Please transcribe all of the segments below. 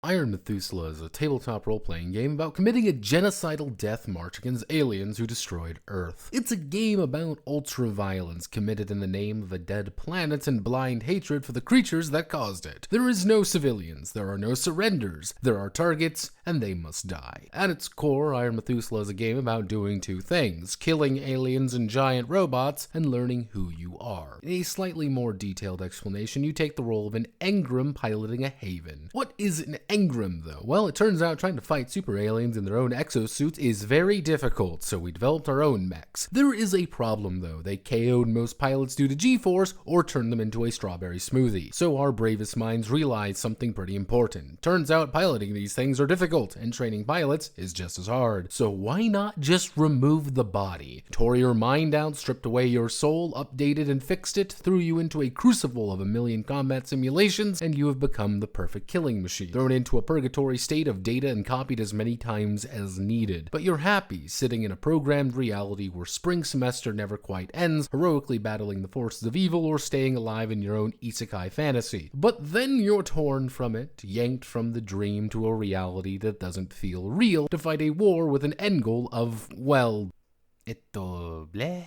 Iron Methuselah is a tabletop role-playing game about committing a genocidal death march against aliens who destroyed Earth. It's a game about ultra-violence committed in the name of a dead planet and blind hatred for the creatures that caused it. There is no civilians, there are no surrenders, there are targets, and they must die. At its core, Iron Methuselah is a game about doing two things: killing aliens and giant robots, and learning who you are. In a slightly more detailed explanation, you take the role of an Engram piloting a Haven. What is an Engram, though? Well, it turns out trying to fight super aliens in their own exosuits is very difficult, so we developed our own mechs. There is a problem, though. They KO'd most pilots due to G-force or turned them into a strawberry smoothie. So our bravest minds realized something pretty important. Turns out piloting these things are difficult, and training pilots is just as hard. So why not just remove the body? Tore your mind out, stripped away your soul, updated and fixed it, threw you into a crucible of a million combat simulations, and you have become the perfect killing machine. Thrown into a purgatory state of data and copied as many times as needed. But you're happy, sitting in a programmed reality where spring semester never quite ends, heroically battling the forces of evil or staying alive in your own isekai fantasy. But then you're torn from it, yanked from the dream to a reality that doesn't feel real, to fight a war with an end goal of, well,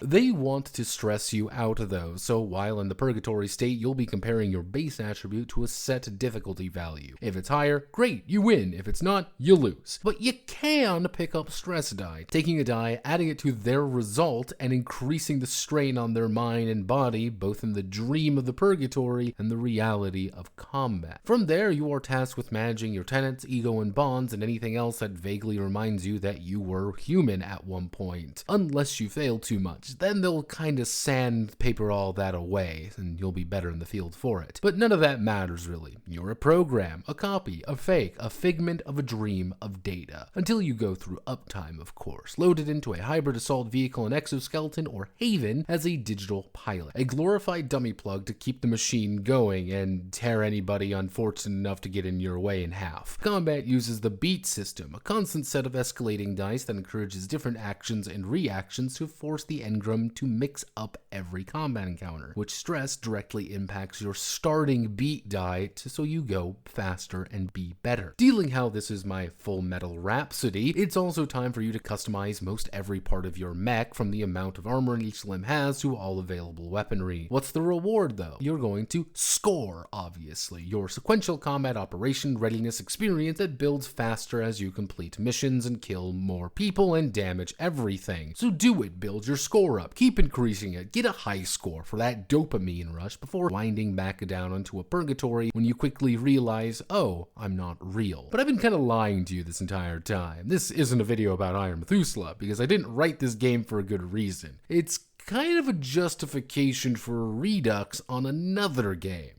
they want to stress you out though, so while in the purgatory state, you'll be comparing your base attribute to a set difficulty value. If it's higher, great, you win. If it's not, you lose. But you can pick up stress die, taking a die, adding it to their result, and increasing the strain on their mind and body, both in the dream of the purgatory and the reality of combat. From there, you are tasked with managing your tenets, ego, and bonds, and anything else that vaguely reminds you that you were human at one point. Unless you fail too much, then they'll kinda sandpaper all that away, and you'll be better in the field for it. But none of that matters really. You're a program, a copy, a fake, a figment of a dream of data. Until you go through uptime, of course, loaded into a hybrid assault vehicle and exoskeleton or Haven as a digital pilot. A glorified dummy plug to keep the machine going and tear anybody unfortunate enough to get in your way in half. Combat uses the beat system, a constant set of escalating dice that encourages different actions and reactions to force the Engram to mix up every combat encounter, which stress directly impacts your starting beat die so you go faster and be better. Dealing how this is my full metal rhapsody, it's also time for you to customize most every part of your mech, from the amount of armor each limb has to all available weaponry. What's the reward though? You're going to score, obviously, your sequential combat operation readiness experience that builds faster as you complete missions and kill more people and damage everything. So do it, build your score up, keep increasing it, get a high score for that dopamine rush before winding back down onto a purgatory when you quickly realize, oh, I'm not real. But I've been kind of lying to you this entire time. This isn't a video about Iron Methuselah, because I didn't write this game for a good reason. It's kind of a justification for a redux on another game.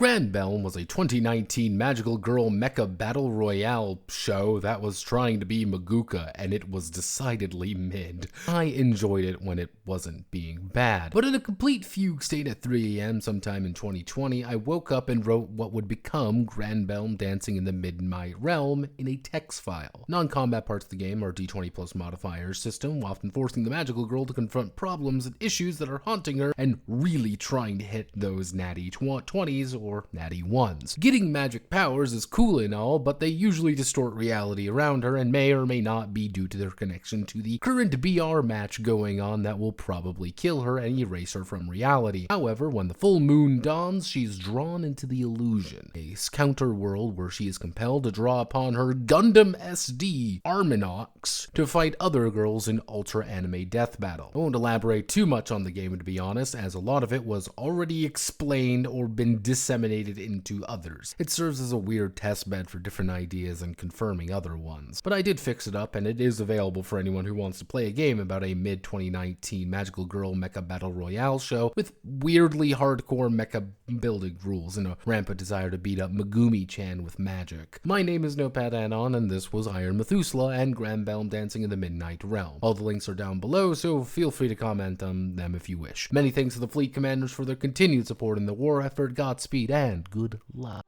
Bellm was a 2019 magical girl mecha battle royale show that was trying to be Maguka, and it was decidedly mid. I enjoyed it when it wasn't being bad, but in a complete fugue state at 3 AM sometime in 2020, I woke up and wrote what would become Bellm Dancing in the Midnight Realm in a text file. Non-combat parts of the game are D20 plus modifiers system, often forcing the magical girl to confront problems and issues that are haunting her and really trying to hit those natty 20s or natty 1s. Getting magic powers is cool and all, but they usually distort reality around her and may or may not be due to their connection to the current BR match going on that will probably kill her and erase her from reality. However, when the full moon dawns, she's drawn into the illusion, a counter world where she is compelled to draw upon her Gundam SD Arminox to fight other girls in ultra anime death battle. I won't elaborate too much on the game, to be honest, as a lot of it was already explained or been disseminated into others. It serves as a weird test bed for different ideas and confirming other ones. But I did fix it up, and it is available for anyone who wants to play a game about a mid-2019 magical girl mecha battle royale show with weirdly hardcore mecha building rules and a rampant desire to beat up Megumi-chan with magic. My name is Notepad, and this was Iron Methuselah and Bellm Dancing in the Midnight Realm. All the links are down below, so feel free to comment on them if you wish. Many thanks to the fleet commanders for their continued support in the war effort. Godspeed and good luck.